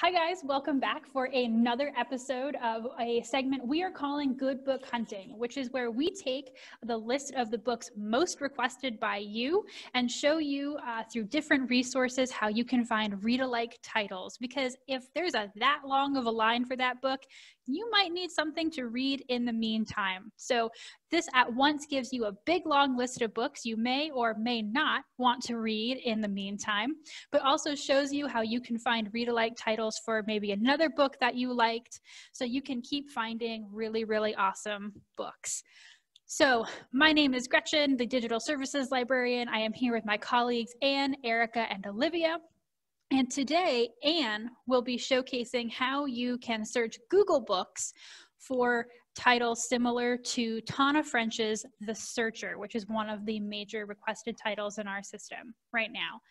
Hi guys, welcome back for another episode of a segment we are calling Good Book Hunting, which is where we take the list of the books most requested by you and show you through different resources how you can find read-alike titles. Because if there's that long of a line for that book, you might need something to read in the meantime. So this at once gives you a big long list of books you may or may not want to read in the meantime, but also shows you how you can find read-alike titles for maybe another book that you liked, so you can keep finding really, really awesome books. So my name is Gretchen, the Digital Services Librarian. I am here with my colleagues Anne, Erica, and Olivia. And today, Anne will be showcasing how you can search Google Books for titles similar to Tana French's The Searcher, which is one of the major requested titles in our system right now.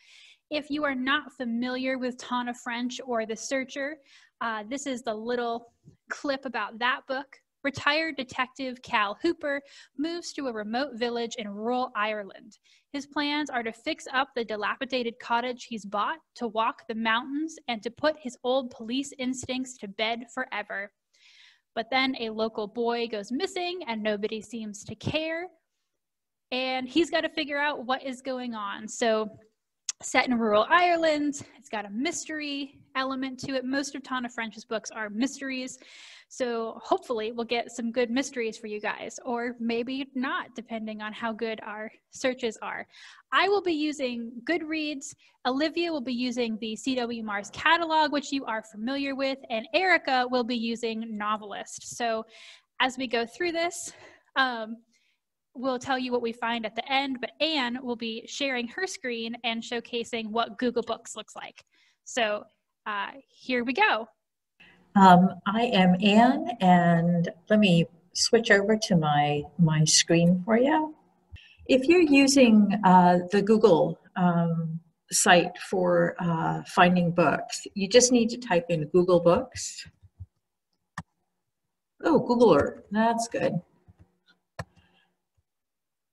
If you are not familiar with Tana French or The Searcher, this is the little clip about that book. Retired detective Cal Hooper moves to a remote village in rural Ireland. His plans are to fix up the dilapidated cottage he's bought, to walk the mountains, and to put his old police instincts to bed forever. But then a local boy goes missing and nobody seems to care. And he's got to figure out what is going on. So set in rural Ireland, it's got a mystery element to it. Most of Tana French's books are mysteries. So hopefully we'll get some good mysteries for you guys, or maybe not, depending on how good our searches are. I will be using Goodreads. Olivia will be using the C.W. Mars catalog, which you are familiar with, and Erica will be using NoveList. So as we go through this, we'll tell you what we find at the end, but Anne will be sharing her screen and showcasing what Google Books looks like. So here we go. I am Anne, and let me switch over to my screen for you. If you're using the Google site for finding books, you just need to type in Google Books. Oh, Googler, that's good.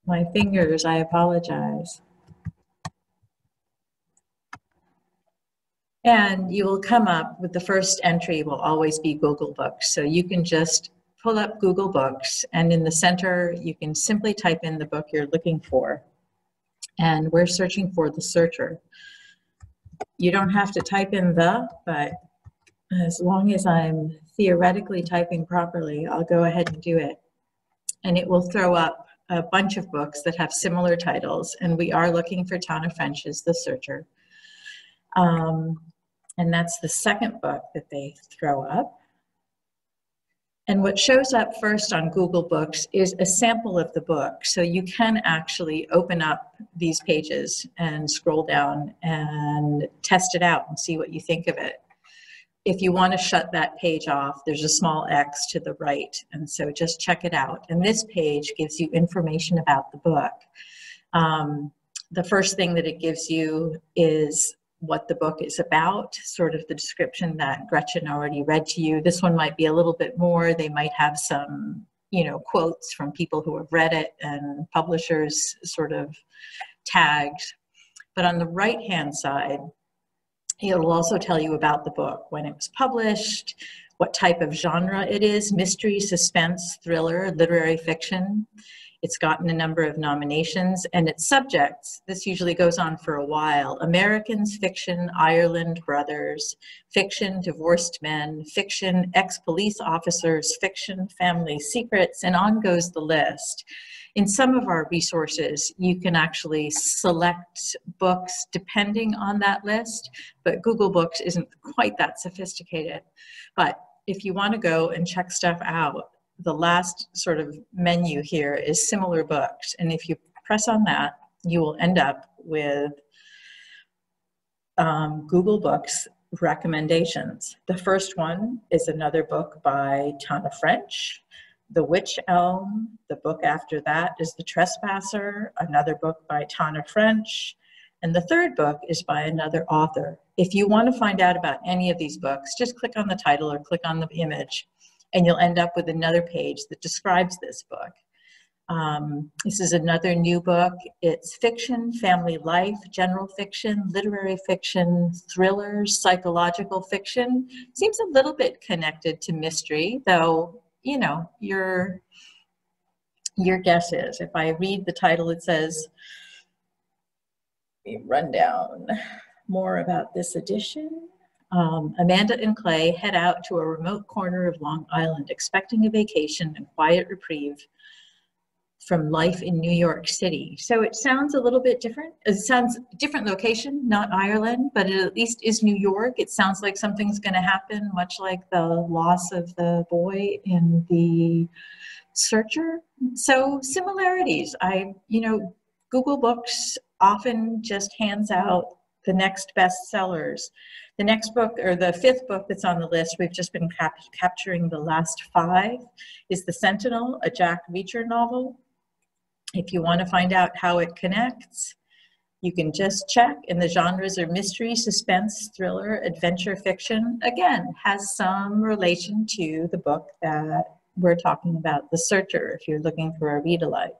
My fingers, I apologize. And you will come up with the first entry will always be Google Books. So you can just pull up Google Books, and in the center, you can simply type in the book you're looking for. And we're searching for The Searcher. You don't have to type in the, but as long as I'm theoretically typing properly, I'll go ahead and do it. And it will throw up a bunch of books that have similar titles, and we are looking for Tana French's The Searcher. And that's the second book that they throw up. And what shows up first on Google Books is a sample of the book. So you can actually open up these pages and scroll down and test it out and see what you think of it. If you want to shut that page off, there's a small X to the right. And so just check it out. And this page gives you information about the book. The first thing that it gives you is what the book is about, sort of the description that Gretchen already read to you. This one might be a little bit more. They might have some, quotes from people who have read it and publishers sort of tagged. But on the right-hand side, it'll also tell you about the book, when it was published, what type of genre it is: mystery, suspense, thriller, literary fiction. It's gotten a number of nominations, and its subjects, this usually goes on for a while: Americans, fiction, Ireland, brothers, fiction, divorced men, fiction, ex-police officers, fiction, family secrets, and on goes the list. In some of our resources, you can actually select books depending on that list, but Google Books isn't quite that sophisticated. But if you want to go and check stuff out, the last sort of menu here is similar books. And if you press on that, you will end up with Google Books recommendations. The first one is another book by Tana French, The Witch Elm. The book after that is The Trespasser, another book by Tana French. And the third book is by another author. If you want to find out about any of these books, just click on the title or click on the image, and you'll end up with another page that describes this book. This is another new book. It's fiction, family life, general fiction, literary fiction, thrillers, psychological fiction. Seems a little bit connected to mystery, though, you know, your guess is. If I read the title, it says, let me run down more about this edition. Amanda and Clay head out to a remote corner of Long Island, expecting a vacation and quiet reprieve from life in New York City. So it sounds a little bit different. It sounds different location, not Ireland, but it at least is New York. It sounds like something's going to happen, much like the loss of the boy in The Searcher. So similarities. Google Books often just hands out the next bestsellers. The next book, or the fifth book that's on the list, we've just been capturing the last 5, is The Sentinel, a Jack Reacher novel. If you want to find out how it connects, you can just check, and the genres are mystery, suspense, thriller, adventure fiction. Again, has some relation to the book that we're talking about, The Searcher, if you're looking for a read-alike.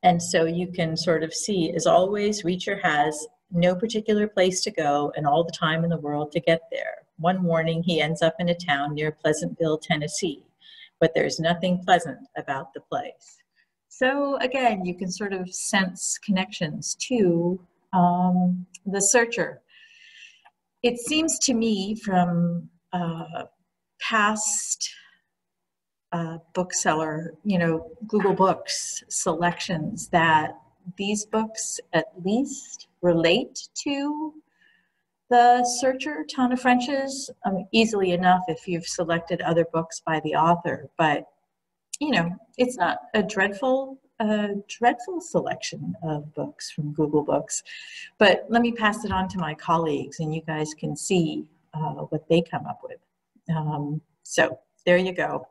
And so you can sort of see, as always, Reacher has no particular place to go and all the time in the world to get there. One morning, he ends up in a town near Pleasantville, Tennessee, but there's nothing pleasant about the place. So again, you can sort of sense connections to The Searcher. It seems to me from past bookseller, Google Books selections, that these books at least relate to The Searcher, Tana French's, easily enough if you've selected other books by the author, but it's not a dreadful selection of books from Google Books. But let me pass it on to my colleagues and you guys can see what they come up with. So there you go.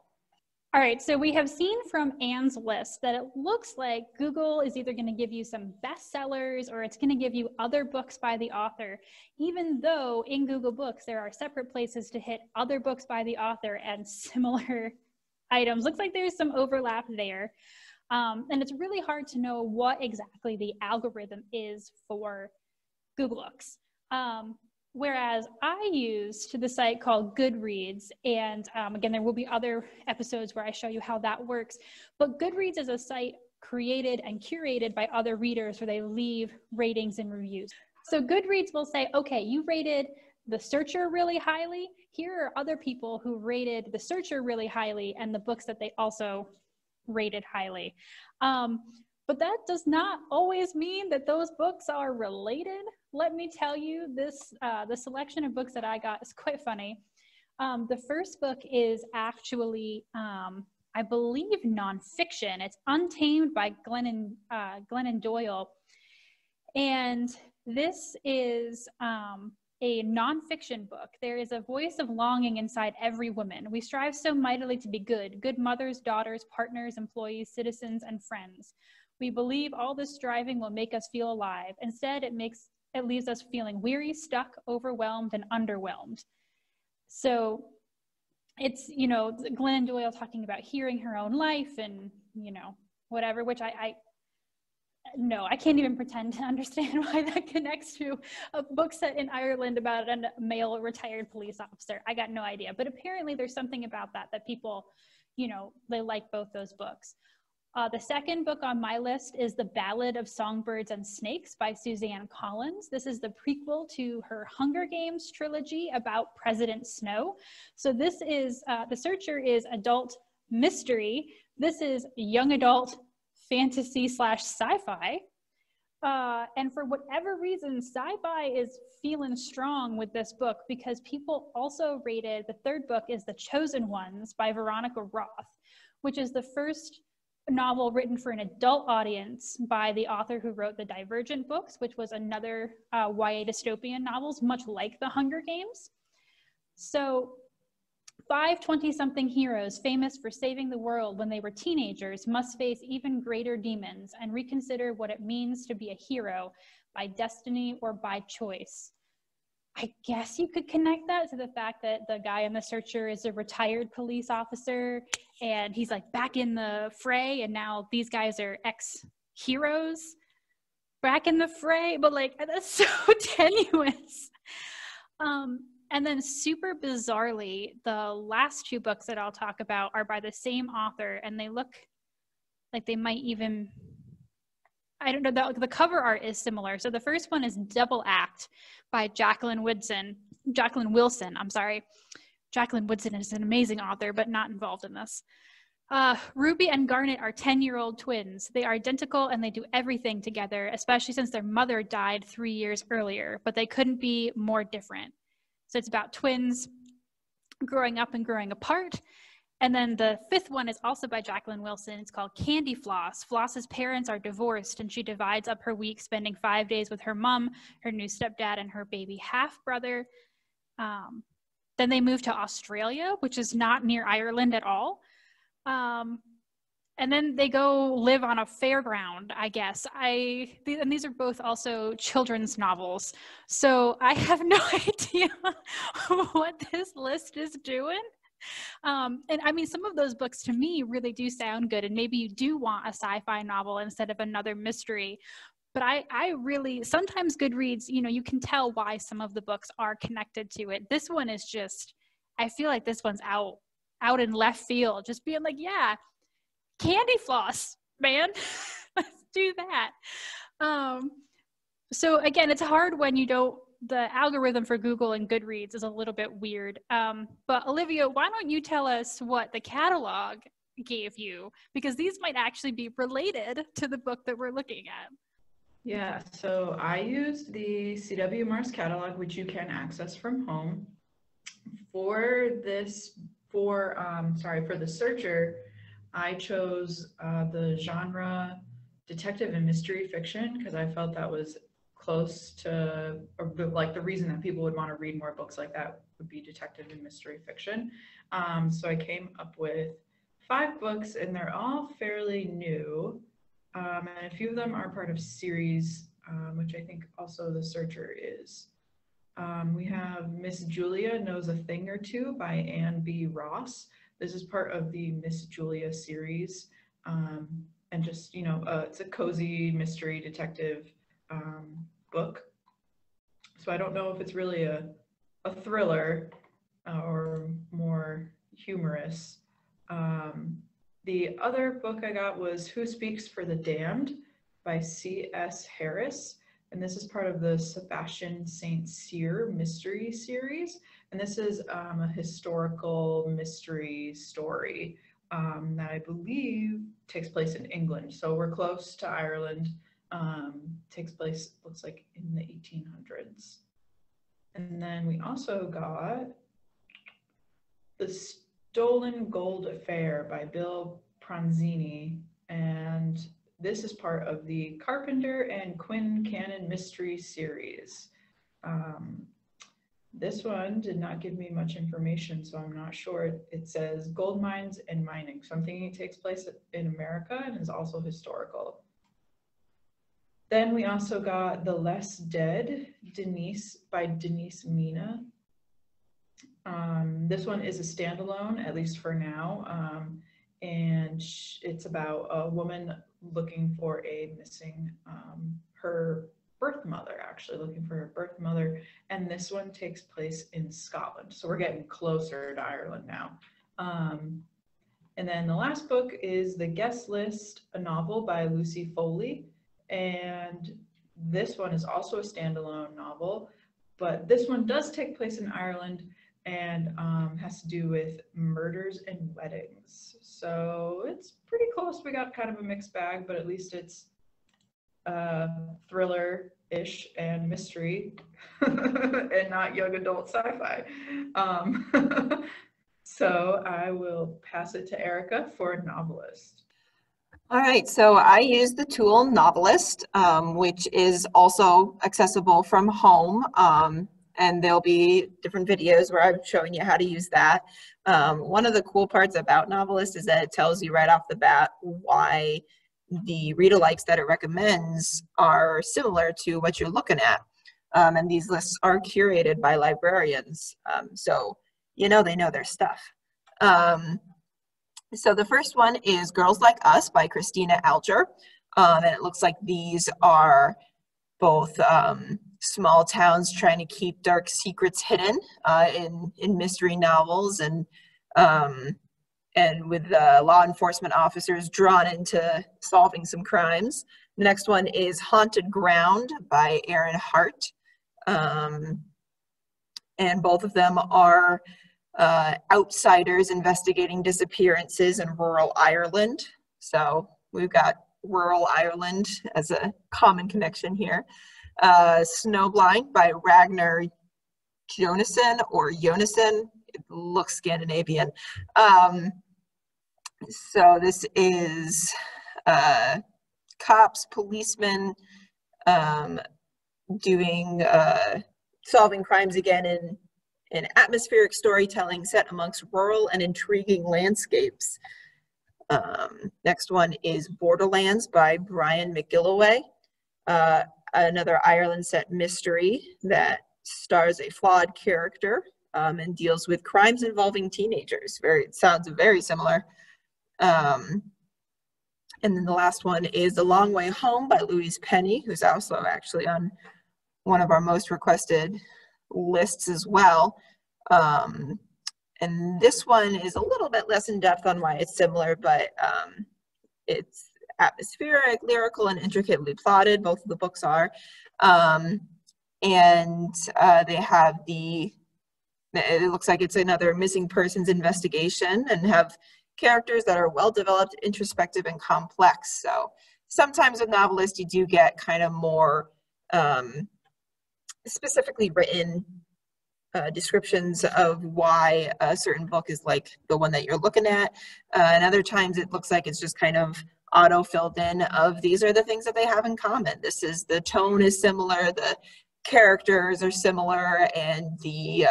All right, so we have seen from Anne's list that it looks like Google is either going to give you some bestsellers or it's going to give you other books by the author, even though in Google Books there are separate places to hit other books by the author and similar items. Looks like there's some overlap there. And it's really hard to know what exactly the algorithm is for Google Books. Whereas I use the site called Goodreads, and again, there will be other episodes where I show you how that works, but Goodreads is a site created and curated by other readers where they leave ratings and reviews. So Goodreads will say, okay, you rated The Searcher really highly. Here are other people who rated The Searcher really highly and the books that they also rated highly. But that does not always mean that those books are related. Let me tell you, the selection of books that I got is quite funny. The first book is actually, I believe, nonfiction. It's Untamed by Glennan Doyle. And this is a nonfiction book. There is a voice of longing inside every woman. We strive so mightily to be good mothers, daughters, partners, employees, citizens, and friends. We believe all this striving will make us feel alive. Instead, it leaves us feeling weary, stuck, overwhelmed, and underwhelmed. So it's, Glennan Doyle talking about hearing her own life and, whatever, which I can't even pretend to understand why that connects to a book set in Ireland about a male retired police officer. I got no idea, but apparently there's something about that people, they like both those books. The second book on my list is The Ballad of Songbirds and Snakes by Suzanne Collins. This is the prequel to her Hunger Games trilogy about President Snow. So this is, The Searcher is adult mystery. This is young adult fantasy / sci-fi. And for whatever reason, sci-fi is feeling strong with this book because people also rated, the third book is The Chosen Ones by Veronica Roth, which is the first novel written for an adult audience by the author who wrote the Divergent books, which was another YA dystopian novels, much like the Hunger Games. So 5 20-something heroes famous for saving the world when they were teenagers must face even greater demons and reconsider what it means to be a hero by destiny or by choice. I guess you could connect that to the fact that the guy in The Searcher is a retired police officer and he's like back in the fray, and now these guys are ex-heroes back in the fray, but like that's so tenuous. And then super bizarrely, the last two books that I'll talk about are by the same author, and they look like they might even, I don't know, the cover art is similar. So the first one is Double Act by Jacqueline Wilson, I'm sorry. Jacqueline Wilson is an amazing author, but not involved in this. Ruby and Garnet are 10-year-old twins. They are identical and they do everything together, especially since their mother died 3 years earlier, but they couldn't be more different. So it's about twins growing up and growing apart. And then the fifth one is also by Jacqueline Wilson. It's called Candyfloss. Floss's parents are divorced and she divides up her week spending 5 days with her mom, her new stepdad, and her baby half-brother. Then they move to Australia, which is not near Ireland at all. And then they go live on a fairground, I guess. And these are both also children's novels. So I have no idea what this list is doing. And I mean, some of those books to me really do sound good. And maybe you do want a sci-fi novel instead of another mystery. But I really, sometimes Goodreads, you know, you can tell why some of the books are connected to it. This one is just, I feel like this one's out in left field, just being like, yeah, Candyfloss, man, let's do that. So again, it's hard when you don't, the algorithm for Google and Goodreads is a little bit weird. But Olivia, why don't you tell us what the catalog gave you? Because these might actually be related to the book that we're looking at. Yeah, so I used the CW Mars catalog, which you can access from home. For The Searcher, I chose the genre detective and mystery fiction because I felt that was close to, or like the reason that people would want to read more books like that would be detective and mystery fiction. So I came up with 5 books and they're all fairly new. And a few of them are part of series, which I think also The Searcher is. We have Miss Julia Knows a Thing or Two by Anne B. Ross. This is part of the Miss Julia series. And just, you know, it's a cozy mystery detective book. So I don't know if it's really a thriller or more humorous. The other book I got was Who Speaks for the Damned by C.S. Harris. And this is part of the Sebastian St. Cyr mystery series. And this is a historical mystery story that I believe takes place in England. So we're close to Ireland. Takes place, looks like, in the 1800s. And then we also got The Stolen Gold Affair by Bill Pronzini. And this is part of the Carpenter and Quinn Cannon mystery series. This one did not give me much information, so I'm not sure. It says gold mines and mining. So I'm thinking it takes place in America and is also historical. Then we also got The Less Dead, Denise by Denise Mina. This one is a standalone, at least for now. And it's about a woman looking for a missing, her birth mother, actually looking for her birth mother. And this one takes place in Scotland. So we're getting closer to Ireland now. And then the last book is The Guest List, a novel by Lucy Foley. And this one is also a standalone novel, but this one does take place in Ireland and has to do with murders and weddings. So it's pretty close. We got kind of a mixed bag, but at least it's thriller-ish and mystery and not young adult sci-fi. So I will pass it to Erica for NoveList. All right, so I use the tool NoveList, which is also accessible from home. And there'll be different videos where I'm showing you how to use that. One of the cool parts about NoveList is that it tells you right off the bat why the readalikes that it recommends are similar to what you're looking at. And these lists are curated by librarians. So, you know, they know their stuff. So the first one is Girls Like Us by Cristina Alger. And it looks like these are both small towns trying to keep dark secrets hidden in mystery novels, and with law enforcement officers drawn into solving some crimes. The next one is Haunted Ground by Erin Hart. And both of them are outsiders investigating disappearances in rural Ireland. So we've got rural Ireland as a common connection here. Snowblind by Ragnar Jonasson or Jonasson. It looks Scandinavian. So this is cops, policemen doing solving crimes again in atmospheric storytelling set amongst rural and intriguing landscapes. Next one is Borderlands by Brian McGilloway, another Ireland set mystery that stars a flawed character and deals with crimes involving teenagers. It sounds very similar. And then the last one is A Long Way Home by Louise Penny, who's also actually on one of our most requested lists as well. And this one is a little bit less in depth on why it's similar, but it's atmospheric, lyrical, and intricately plotted. Both of the books are. And they have it looks like it's another missing persons investigation, and have characters that are well developed, introspective, and complex. So sometimes with novelists, you do get kind of more specifically written descriptions of why a certain book is like the one that you're looking at. And other times it looks like it's just kind of auto-filled in of these are the things that they have in common. The tone is similar, the characters are similar, and the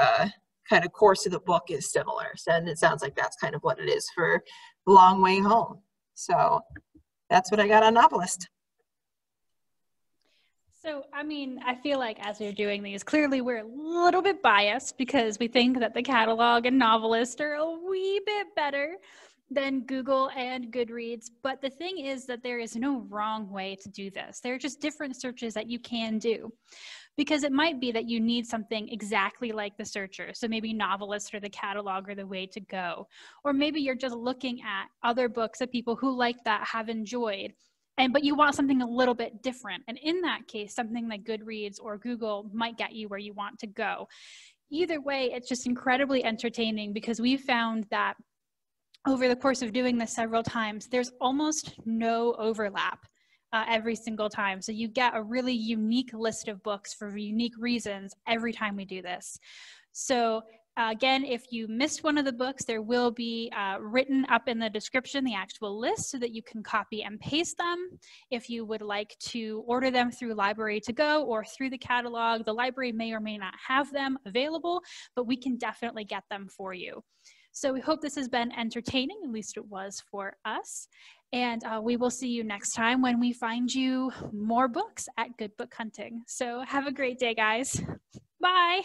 kind of course of the book is similar. So, and it sounds like that's kind of what it is for The Long Way Home. So that's what I got on NoveList. So, I mean, I feel like as we're doing these, clearly we're a little bit biased because we think that the catalog and NoveList are a wee bit better than Google and Goodreads. But the thing is that there is no wrong way to do this. There are just different searches that you can do, because it might be that you need something exactly like the searcher. So maybe NoveList or the catalog are the way to go. Or maybe you're just looking at other books that people who like that have enjoyed, but you want something a little bit different. And in that case, something like Goodreads or Google might get you where you want to go. Either way, it's just incredibly entertaining, because we found that over the course of doing this several times, there's almost no overlap every single time. So you get a really unique list of books for unique reasons every time we do this. So again, if you missed one of the books, there will be written up in the description the actual list so that you can copy and paste them. If you would like to order them through Library to Go or through the catalog, the library may or may not have them available, but we can definitely get them for you. So we hope this has been entertaining, at least it was for us. And we will see you next time when we find you more books at Good Book Hunting. So have a great day, guys. Bye.